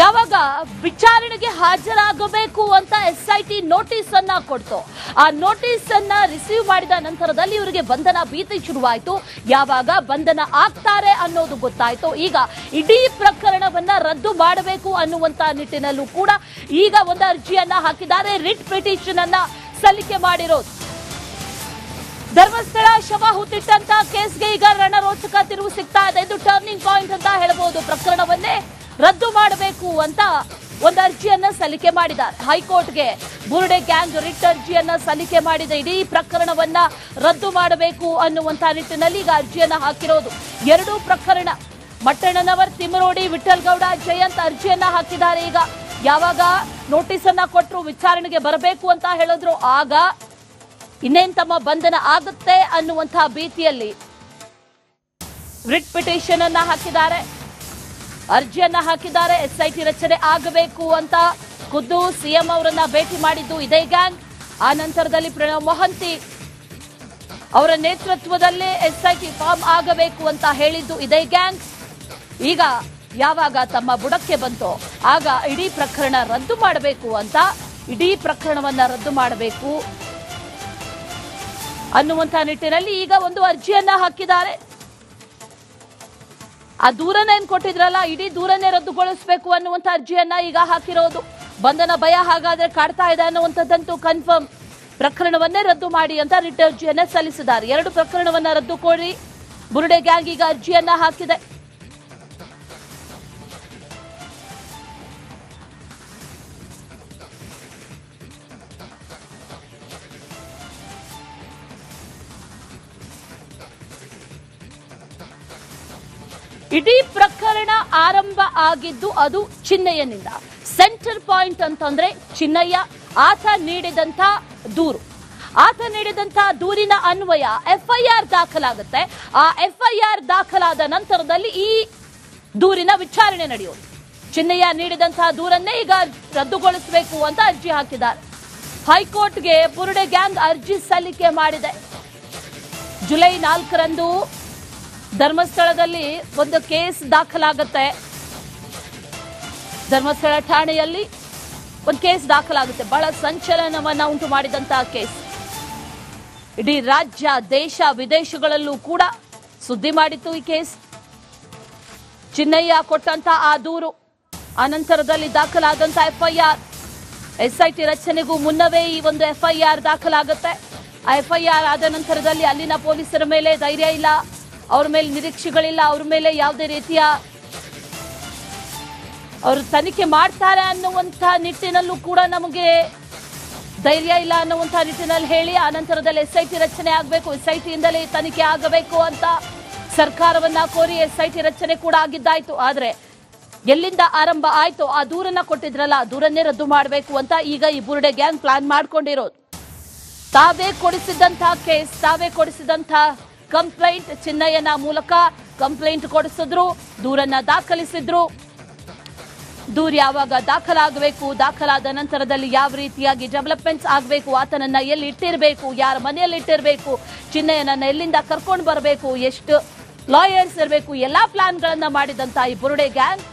ಯಾವಾಗ ವಿಚಾರಣೆಗೆ ಹಾಜರಾಗಬೇಕು ಅಂತ ಎಸ್ಐಟಿ ನೋಟಿಸ್ ಅನ್ನ ಕೊಡ್ತು, ಆ ನೋಟಿಸ್ ಅನ್ನ ರಿಸೀವ್ ಮಾಡಿದ ನಂತರದಲ್ಲಿ ಇವರಿಗೆ ಬಂಧನ ಭೀತಿ ಶುರುವಾಯಿತು. ಯಾವಾಗ ಬಂಧನ ಆಗ್ತಾರೆ ಅನ್ನೋದು ಗೊತ್ತಾಯ್ತು. ಈಗ ಇಡೀ ಪ್ರಕರಣವನ್ನ ರದ್ದು ಮಾಡಬೇಕು ಅನ್ನುವಂತ ನಿಟ್ಟಿನಲ್ಲೂ ಕೂಡ ಈಗ ಒಂದು ಅರ್ಜಿಯನ್ನ ಹಾಕಿದ್ದಾರೆ. ರಿಟ್ ಪಿಟಿಷನ್ ಅನ್ನ ಸಲ್ಲಿಕೆ ಮಾಡಿರೋದು. ಧರ್ಮಸ್ಥಳ ಶವ ಹೂತಿಟ್ಟಂತ ಕೇಸ್ಗೆ ಈಗ ರಣರೋಚಕ ತಿರುವು ಸಿಗ್ತಾ ಇದೆ. ಇದು ಟರ್ನಿಂಗ್ ಪಾಯಿಂಟ್ ಅಂತ ಹೇಳಬಹುದು. ಪ್ರಕರಣವನ್ನೇ ರದ್ದು ಮಾಡಬೇಕು ಅಂತ ಒಂದು ಅರ್ಜಿಯನ್ನ ಸಲ್ಲಿಕೆ ಮಾಡಿದ್ದಾರೆ ಹೈಕೋರ್ಟ್ಗೆ. ಬುರುಡೆ ಗ್ಯಾಂಗ್ ರಿಟ್ ಅರ್ಜಿಯನ್ನ ಸಲ್ಲಿಕೆ ಮಾಡಿದೆ. ಇಡೀ ಪ್ರಕರಣವನ್ನ ರದ್ದು ಮಾಡಬೇಕು ಅನ್ನುವಂತ ನಿಟ್ಟಿನಲ್ಲಿ ಈಗ ಅರ್ಜಿಯನ್ನ ಹಾಕಿರೋದು. ಎರಡೂ ಪ್ರಕರಣ ಮಟ್ಟಣ್ಣನವರ್, ತಿಮ್ಮರೋಡಿ, ವಿಠಲ್ ಗೌಡ, ಜಯಂತ್ ಅರ್ಜಿಯನ್ನ ಹಾಕಿದ್ದಾರೆ. ಈಗ ಯಾವಾಗ ನೋಟಿಸ್ ಅನ್ನ ಕೊಟ್ಟರು, ವಿಚಾರಣೆಗೆ ಬರಬೇಕು ಅಂತ ಹೇಳಿದ್ರು, ಆಗ ಇನ್ನೇನ್ ತಮ್ಮ ಬಂಧನ ಆಗುತ್ತೆ ಅನ್ನುವಂತಹ ಭೀತಿಯಲ್ಲಿ ರಿಟ್ ಪಿಟಿಷನ್ ಅನ್ನ ಹಾಕಿದ್ದಾರೆ, ಅರ್ಜಿಯನ್ನ ಹಾಕಿದ್ದಾರೆ. ಎಸ್ಐಟಿ ರಚನೆ ಆಗಬೇಕು ಅಂತ ಖುದ್ದು ಸಿಎಂ ಅವರನ್ನ ಭೇಟಿ ಮಾಡಿದ್ದು ಇದೇ ಗ್ಯಾಂಗ್. ಆ ನಂತರದಲ್ಲಿ ಪ್ರಣವ್ ಮೊಹಂತಿ ಅವರ ನೇತೃತ್ವದಲ್ಲೇ ಎಸ್ಐಟಿ ಫಾರ್ಮ್ ಆಗಬೇಕು ಅಂತ ಹೇಳಿದ್ದು ಇದೇ ಗ್ಯಾಂಗ್. ಈಗ ಯಾವಾಗ ತಮ್ಮ ಬುಡಕ್ಕೆ ಬಂತೋ ಆಗ ಇಡೀ ಪ್ರಕರಣ ರದ್ದು ಮಾಡಬೇಕು ಅಂತ, ಇಡೀ ಪ್ರಕರಣವನ್ನ ರದ್ದು ಮಾಡಬೇಕು ಅನ್ನುವಂತ ನಿಟ್ಟಿನಲ್ಲಿ ಈಗ ಒಂದು ಅರ್ಜಿಯನ್ನ ಹಾಕಿದ್ದಾರೆ. ಆ ದೂರನ್ನ ಏನ್ ಕೊಟ್ಟಿದ್ರಲ್ಲ, ಇಡೀ ದೂರನ್ನೇ ರದ್ದುಗೊಳಿಸಬೇಕು ಅನ್ನುವಂತ ಅರ್ಜಿಯನ್ನ ಈಗ ಹಾಕಿರೋದು. ಬಂಧನ ಭಯ ಹಾಗಾದ್ರೆ ಕಾಡ್ತಾ ಇದೆ ಅನ್ನುವಂಥದ್ದಂತೂ ಕನ್ಫರ್ಮ್. ಪ್ರಕರಣವನ್ನೇ ರದ್ದು ಮಾಡಿ ಅಂತ ರಿಟ್ ಅರ್ಜಿಯನ್ನ ಸಲ್ಲಿಸಿದ್ದಾರೆ. ಎರಡು ಪ್ರಕರಣವನ್ನ ರದ್ದು ಕೋರಿ ಬುರುಡೆ ಗ್ಯಾಂಗ್ ಈಗ ಅರ್ಜಿಯನ್ನ ಹಾಕಿದೆ. ಇಡೀ ಪ್ರಕರಣ ಆರಂಭ ಆಗಿದ್ದು ಅದು ಚಿನ್ನಯ್ಯನಿಂದ. ಸೆಂಟರ್ ಪಾಯಿಂಟ್ ಅಂತಂದ್ರೆ ಚಿನ್ನಯ್ಯ. ಆತ ನೀಡಿದಂತ ದೂರು, ಆತ ನೀಡಿದಂತ ದೂರಿನ ಅನ್ವಯ ಎಫ್ಐಆರ್ ದಾಖಲಾಗುತ್ತೆ. ಆ ಎಫ್ಐಆರ್ ದಾಖಲಾದ ನಂತರದಲ್ಲಿ ಈ ದೂರಿನ ವಿಚಾರಣೆ ನಡೆಯೋದು. ಚಿನ್ನಯ್ಯ ನೀಡಿದಂತಹ ದೂರನ್ನೇ ಈಗ ರದ್ದುಗೊಳಿಸಬೇಕು ಅಂತ ಅರ್ಜಿ ಹಾಕಿದ್ದಾರೆ. ಹೈಕೋರ್ಟ್ಗೆ ಬುರುಡೆ ಗ್ಯಾಂಗ್ ಅರ್ಜಿ ಸಲ್ಲಿಕೆ ಮಾಡಿದೆ. ಜುಲೈ 4ರಂದು ಧರ್ಮಸ್ಥಳದಲ್ಲಿ ಒಂದು ಕೇಸ್ ದಾಖಲಾಗುತ್ತೆ. ಧರ್ಮಸ್ಥಳ ಠಾಣೆಯಲ್ಲಿ ಒಂದು ಕೇಸ್ ದಾಖಲಾಗುತ್ತೆ. ಬಹಳ ಸಂಚಲನವನ್ನ ಉಂಟು ಮಾಡಿದಂತಹ ಕೇಸ್. ಇಡೀ ರಾಜ್ಯ, ದೇಶ, ವಿದೇಶಗಳಲ್ಲೂ ಕೂಡ ಸುದ್ದಿ ಮಾಡಿತ್ತು ಈ ಕೇಸ್. ಚಿನ್ನಯ್ಯ ಕೊಟ್ಟಂತ ಆ ದೂರು, ಅನಂತರದಲ್ಲಿ ದಾಖಲಾದಂತ ಎಫ್ಐಆರ್. ಎಸ್ಐಟಿ ರಚನೆಗೂ ಮುನ್ನವೇ ಈ ಒಂದು ಎಫ್ಐಆರ್ ದಾಖಲಾಗುತ್ತೆ. ಆ ಎಫ್ಐಆರ್ ಆದ ನಂತರದಲ್ಲಿ ಅಲ್ಲಿನ ಪೊಲೀಸರ ಮೇಲೆ ಧೈರ್ಯ ಇಲ್ಲ, ಅವ್ರ ಮೇಲೆ ನಿರೀಕ್ಷೆಗಳಿಲ್ಲ, ಅವ್ರ ಮೇಲೆ ಯಾವುದೇ ರೀತಿಯ ಅವರು ತನಿಖೆ ಮಾಡ್ತಾರೆ ಅನ್ನುವಂಥ ನಿಟ್ಟಿನಲ್ಲೂ ಕೂಡ ನಮಗೆ ಧೈರ್ಯ ಇಲ್ಲ ಅನ್ನುವಂಥ ನಿಟ್ಟಿನಲ್ಲಿ ಹೇಳಿ ಆನಂತರದಲ್ಲಿ ಎಸ್ಐಟಿ ರಚನೆ ಆಗಬೇಕು, ಎಸ್ಐಟಿಯಿಂದಲೇ ತನಿಖೆ ಆಗಬೇಕು ಅಂತ ಸರ್ಕಾರವನ್ನ ಕೋರಿ ಎಸ್ಐಟಿ ರಚನೆ ಕೂಡ ಆಗಿದ್ದಾಯ್ತು. ಆದ್ರೆ ಎಲ್ಲಿಂದ ಆರಂಭ ಆಯ್ತು, ಆ ದೂರನ್ನ ಕೊಟ್ಟಿದ್ರಲ್ಲ, ಆ ದೂರನ್ನೇ ರದ್ದು ಮಾಡಬೇಕು ಅಂತ ಈಗ ಈ ಬುರುಡೆ ಗ್ಯಾಂಗ್ ಪ್ಲಾನ್ ಮಾಡ್ಕೊಂಡಿರೋದು. ತಾವೇ ಕೊಡಿಸಿದಂತಹ ಕೇಸ್, ತಾವೇ ಕೊಡಿಸಿದಂತಹ ಕಂಪ್ಲೇಂಟ್, ಚಿನ್ನಯ್ಯನ ಮೂಲಕ ಕಂಪ್ಲೇಂಟ್ ಕೊಡಿಸಿದ್ರು, ದೂರನ್ನ ದಾಖಲಿಸಿದ್ರು. ದೂರು ಯಾವಾಗ ದಾಖಲಾಗಬೇಕು, ದಾಖಲಾದ ನಂತರದಲ್ಲಿ ಯಾವ ರೀತಿಯಾಗಿ ಡೆವಲಪ್ಮೆಂಟ್ಸ್ ಆಗಬೇಕು, ಆತನನ್ನ ಎಲ್ಲಿ ಇಟ್ಟಿರಬೇಕು, ಯಾರ ಮನೆಯಲ್ಲಿ ಇಟ್ಟಿರಬೇಕು, ಚಿನ್ನಯ್ಯನನ್ನ ಎಲ್ಲಿಂದ ಕರ್ಕೊಂಡು ಬರಬೇಕು, ಎಷ್ಟು ಲಾಯರ್ಸ್ ಇರಬೇಕು, ಎಲ್ಲಾ ಪ್ಲಾನ್ಗಳನ್ನ ಮಾಡಿದಂತ ಈ ಬುರುಡೆ ಗ್ಯಾಂಗ್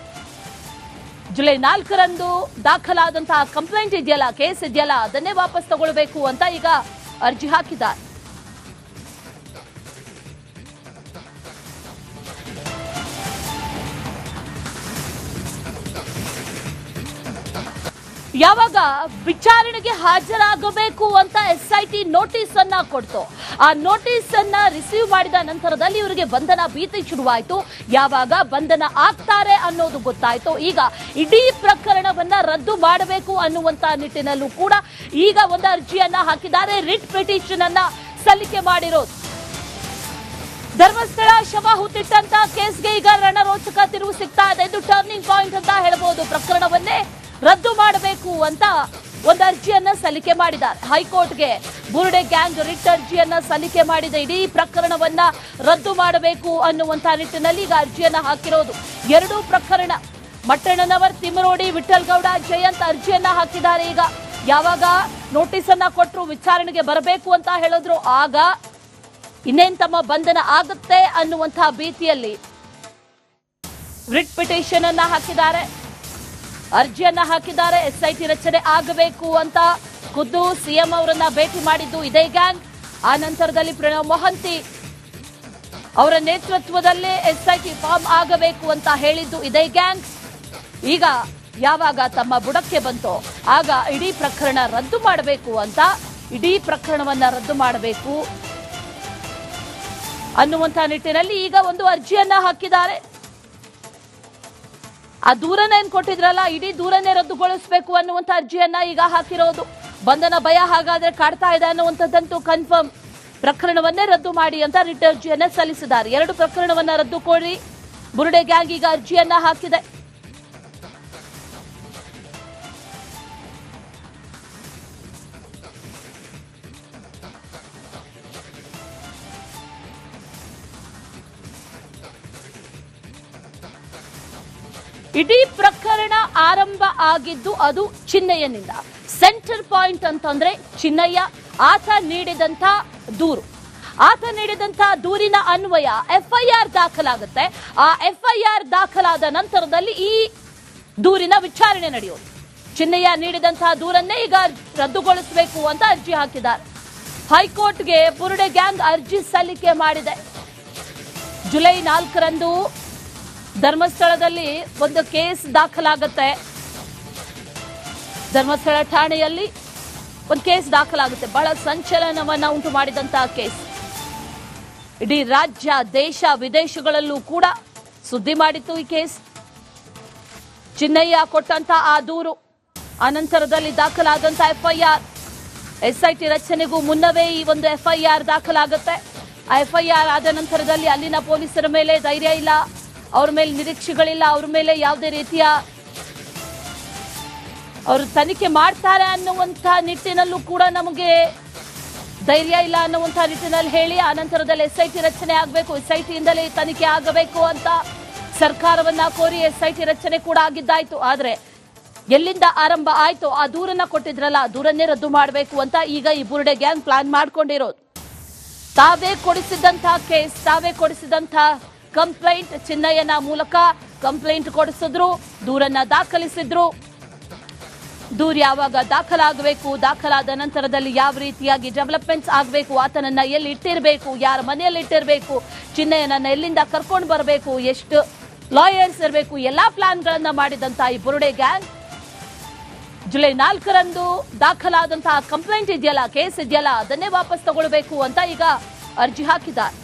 ಜುಲೈ 4ರಂದು ದಾಖಲಾದಂತಹ ಕಂಪ್ಲೇಂಟ್ ಇದೆಯಲ್ಲ, ಕೇಸ್ ಇದೆಯಲ್ಲ, ಅದನ್ನೇ ವಾಪಸ್ ತಗೊಳ್ಬೇಕು ಅಂತ ಈಗ ಅರ್ಜಿ ಹಾಕಿದ್ದಾರೆ. ಯಾವಾಗ ವಿಚಾರಣೆಗೆ ಹಾಜರಾಗಬೇಕು ಅಂತ ಎಸ್ಐಟಿ ನೋಟಿಸ್ ಅನ್ನ ಕೊಡ್ತು, ಆ ನೋಟಿಸ್ ಅನ್ನ ರಿಸೀವ್ ಮಾಡಿದ ನಂತರದಲ್ಲಿ ಇವರಿಗೆ ಬಂಧನ ಭೀತಿ ಶುರುವಾಯಿತು. ಯಾವಾಗ ಬಂಧನ ಆಗ್ತಾರೆ ಅನ್ನೋದು ಗೊತ್ತಾಯ್ತು. ಈಗ ಇಡೀ ಪ್ರಕರಣವನ್ನ ರದ್ದು ಮಾಡಬೇಕು ಅನ್ನುವಂತ ನಿಟ್ಟಿನಲ್ಲೂ ಕೂಡ ಈಗ ಒಂದು ಅರ್ಜಿಯನ್ನ ಹಾಕಿದ್ದಾರೆ. ರಿಟ್ ಪಿಟಿಷನ್ ಅನ್ನ ಸಲ್ಲಿಕೆ ಮಾಡಿರೋದು. ಧರ್ಮಸ್ಥಳ ಶವ ಹೂತಿಟ್ಟಂತ ಕೇಸ್ಗೆ ಈಗ ರಣರೋಚಕ ತಿರುವು ಸಿಗ್ತಾ ಇದೆ. ಇದು ಟರ್ನಿಂಗ್ ಪಾಯಿಂಟ್ ಅಂತ ಹೇಳಬಹುದು. ಪ್ರಕರಣವನ್ನೇ ರದ್ದು ಮಾಡಬೇಕು ಅಂತ ಒಂದು ಅರ್ಜಿಯನ್ನ ಸಲ್ಲಿಕೆ ಮಾಡಿದ್ದಾರೆ ಹೈಕೋರ್ಟ್ಗೆ. ಬುರುಡೆ ಗ್ಯಾಂಗ್ ರಿಟ್ ಅರ್ಜಿಯನ್ನ ಸಲ್ಲಿಕೆ ಮಾಡಿದೆ. ಇಡೀ ಪ್ರಕರಣವನ್ನ ರದ್ದು ಮಾಡಬೇಕು ಅನ್ನುವಂತ ನಿಟ್ಟಿನಲ್ಲಿ ಈಗ ಅರ್ಜಿಯನ್ನ ಹಾಕಿರೋದು. ಎರಡೂ ಪ್ರಕರಣ ಮಟ್ಟಣ್ಣನವರ್, ತಿಮ್ಮರೋಡಿ, ವಿಠಲ್ ಗೌಡ, ಜಯಂತ್ ಅರ್ಜಿಯನ್ನ ಹಾಕಿದ್ದಾರೆ. ಈಗ ಯಾವಾಗ ನೋಟಿಸ್ ಅನ್ನ ಕೊಟ್ಟರು, ವಿಚಾರಣೆಗೆ ಬರಬೇಕು ಅಂತ ಹೇಳಿದ್ರು, ಆಗ ಇನ್ನೇನ್ ತಮ್ಮ ಬಂಧನ ಆಗುತ್ತೆ ಅನ್ನುವಂತಹ ಭೀತಿಯಲ್ಲಿ ರಿಟ್ ಪಿಟಿಷನ್ ಅನ್ನ ಹಾಕಿದ್ದಾರೆ. ಅರ್ಜಿಯನ್ನ ಹಾಕಿದ್ದಾರೆ. ಎಸ್ಐಟಿ ರಚನೆ ಆಗಬೇಕು ಅಂತ ಖುದ್ದು ಸಿಎಂ ಅವರನ್ನ ಭೇಟಿ ಮಾಡಿದ್ದು ಇದೇ ಗ್ಯಾಂಗ್. ಆ ನಂತರದಲ್ಲಿ ಪ್ರಣವ್ ಮೊಹಂತಿ ಅವರ ನೇತೃತ್ವದಲ್ಲೇ ಎಸ್ಐಟಿ ಫಾರ್ಮ್ ಆಗಬೇಕು ಅಂತ ಹೇಳಿದ್ದು ಇದೇ ಗ್ಯಾಂಗ್. ಈಗ ಯಾವಾಗ ತಮ್ಮ ಬುಡಕ್ಕೆ ಬಂತೋ ಆಗ ಇಡೀ ಪ್ರಕರಣ ರದ್ದು ಮಾಡಬೇಕು ಅಂತ, ಇಡೀ ಪ್ರಕರಣವನ್ನ ರದ್ದು ಮಾಡಬೇಕು ಅನ್ನುವಂತ ನಿಟ್ಟಿನಲ್ಲಿ ಈಗ ಒಂದು ಅರ್ಜಿಯನ್ನ ಹಾಕಿದ್ದಾರೆ. ಆ ದೂರನ್ನ ಏನ್ ಕೊಟ್ಟಿದ್ರಲ್ಲ, ಇಡೀ ದೂರನ್ನೇ ರದ್ದುಗೊಳಿಸಬೇಕು ಅನ್ನುವಂತ ಅರ್ಜಿಯನ್ನ ಈಗ ಹಾಕಿರೋದು. ಬಂಧನ ಭಯ ಹಾಗಾದ್ರೆ ಕಾಡ್ತಾ ಇದೆ ಅನ್ನುವಂಥದ್ದಂತೂ ಕನ್ಫರ್ಮ್. ಪ್ರಕರಣವನ್ನೇ ರದ್ದು ಮಾಡಿ ಅಂತ ರಿಟ್ ಅರ್ಜಿಯನ್ನ ಸಲ್ಲಿಸಿದ್ದಾರೆ. 2 ಪ್ರಕರಣವನ್ನ ರದ್ದು ಕೊಡಿ ಬುರುಡೆ ಗ್ಯಾಂಗ್ ಈಗ ಅರ್ಜಿಯನ್ನ ಹಾಕಿದೆ. ಇಡೀ ಪ್ರಕರಣ ಆರಂಭ ಆಗಿದ್ದು ಅದು ಚಿನ್ನಯ್ಯನಿಂದ. ಸೆಂಟರ್ ಪಾಯಿಂಟ್ ಅಂತಂದ್ರೆ ಚಿನ್ನಯ್ಯ. ಆತ ನೀಡಿದಂತ ದೂರು, ಆತ ನೀಡಿದಂತ ದೂರಿನ ಅನ್ವಯ ಎಫ್ಐಆರ್ ದಾಖಲಾಗುತ್ತೆ. ಆ ಎಫ್ಐಆರ್ ದಾಖಲಾದ ನಂತರದಲ್ಲಿ ಈ ದೂರಿನ ವಿಚಾರಣೆ ನಡೆಯೋದು. ಚಿನ್ನಯ್ಯ ನೀಡಿದಂತಹ ದೂರನ್ನೇ ಈಗ ರದ್ದುಗೊಳಿಸಬೇಕು ಅಂತ ಅರ್ಜಿ ಹಾಕಿದ್ದಾರೆ. ಹೈಕೋರ್ಟ್ಗೆ ಬುರುಡೆ ಗ್ಯಾಂಗ್ ಅರ್ಜಿ ಸಲ್ಲಿಕೆ ಮಾಡಿದೆ. ಜುಲೈ 4ರಂದು ಧರ್ಮಸ್ಥಳದಲ್ಲಿ ಒಂದು ಕೇಸ್ ದಾಖಲಾಗುತ್ತೆ. ಧರ್ಮಸ್ಥಳ ಠಾಣೆಯಲ್ಲಿ ಒಂದು ಕೇಸ್ ದಾಖಲಾಗುತ್ತೆ. ಬಹಳ ಸಂಚಲನವನ್ನ ಉಂಟು ಮಾಡಿದಂತಹ ಕೇಸ್. ಇಡೀ ರಾಜ್ಯ, ದೇಶ, ವಿದೇಶಗಳಲ್ಲೂ ಕೂಡ ಸುದ್ದಿ ಮಾಡಿತ್ತು ಈ ಕೇಸ್. ಚಿನ್ನಯ್ಯ ಕೊಟ್ಟಂತ ಆ ದೂರು, ಅನಂತರದಲ್ಲಿ ದಾಖಲಾದಂತ ಎಫ್ಐಆರ್, ಎಸ್ಐಟಿ ರಚನೆಗೂ ಮುನ್ನವೇ ಈ ಒಂದು ಎಫ್ಐಆರ್ ದಾಖಲಾಗುತ್ತೆ. ಆ ಎಫ್ಐಆರ್ ಆದ ನಂತರದಲ್ಲಿ ಅಲ್ಲಿನ ಪೊಲೀಸರ ಮೇಲೆ ಧೈರ್ಯ ಇಲ್ಲ, ಅವ್ರ ಮೇಲೆ ನಿರೀಕ್ಷೆಗಳಿಲ್ಲ, ಅವ್ರ ಮೇಲೆ ಯಾವುದೇ ರೀತಿಯ ಅವರು ತನಿಖೆ ಮಾಡ್ತಾರೆ ಅನ್ನುವಂಥ ನಿಟ್ಟಿನಲ್ಲೂ ಕೂಡ ನಮಗೆ ಧೈರ್ಯ ಇಲ್ಲ ಅನ್ನುವಂಥ ನಿಟ್ಟಿನಲ್ಲಿ ಹೇಳಿ ಆ ನಂತರದಲ್ಲಿ ಎಸ್ಐಟಿ ರಚನೆ ಆಗಬೇಕು, ಎಸ್ಐಟಿಯಿಂದಲೇ ತನಿಖೆ ಆಗಬೇಕು ಅಂತ ಸರ್ಕಾರವನ್ನ ಕೋರಿ ಎಸ್ಐಟಿ ರಚನೆ ಕೂಡ ಆಗಿದ್ದಾಯ್ತು. ಆದ್ರೆ ಎಲ್ಲಿಂದ ಆರಂಭ ಆಯ್ತು ಆ ದೂರನ್ನ ಕೊಟ್ಟಿದ್ರಲ್ಲ, ಆ ದೂರನ್ನೇ ರದ್ದು ಮಾಡಬೇಕು ಅಂತ ಈಗ ಈ ಬುರುಡೆ ಗ್ಯಾಂಗ್ ಪ್ಲಾನ್ ಮಾಡ್ಕೊಂಡಿರೋದು. ತಾವೇ ಕೊಡಿಸಿದಂತಹ ಕೇಸ್, ತಾವೇ ಕೊಡಿಸಿದಂತಹ ಕಂಪ್ಲೇಂಟ್, ಚಿನ್ನಯ್ಯನ ಮೂಲಕ ಕಂಪ್ಲೇಂಟ್ ಕೊಡಿಸಿದ್ರು, ದೂರನ್ನ ದಾಖಲಿಸಿದ್ರು. ದೂರು ಯಾವಾಗ ದಾಖಲಾಗಬೇಕು, ದಾಖಲಾದ ನಂತರದಲ್ಲಿ ಯಾವ ರೀತಿಯಾಗಿ ಡೆವಲಪ್ಮೆಂಟ್ಸ್ ಆಗಬೇಕು, ಆತನನ್ನ ಎಲ್ಲಿ ಇಟ್ಟಿರಬೇಕು, ಯಾರ ಮನೆಯಲ್ಲಿ ಇಟ್ಟಿರಬೇಕು, ಚಿನ್ನಯ್ಯನನ್ನ ಎಲ್ಲಿಂದ ಕರ್ಕೊಂಡು ಬರಬೇಕು, ಎಷ್ಟು ಲಾಯರ್ಸ್ ಇರಬೇಕು, ಎಲ್ಲಾ ಪ್ಲಾನ್ಗಳನ್ನ ಮಾಡಿದಂತ ಈ ಬುರುಡೆ ಗ್ಯಾಂಗ್ ಜುಲೈ 4ರಂದು ದಾಖಲಾದಂತಹ ಕಂಪ್ಲೇಂಟ್ ಇದೆಯಲ್ಲ, ಕೇಸ್ ಇದೆಯಲ್ಲ, ಅದನ್ನೇ ವಾಪಸ್ ತಗೊಳ್ಬೇಕು ಅಂತ ಈಗ ಅರ್ಜಿ ಹಾಕಿದ್ದಾರೆ.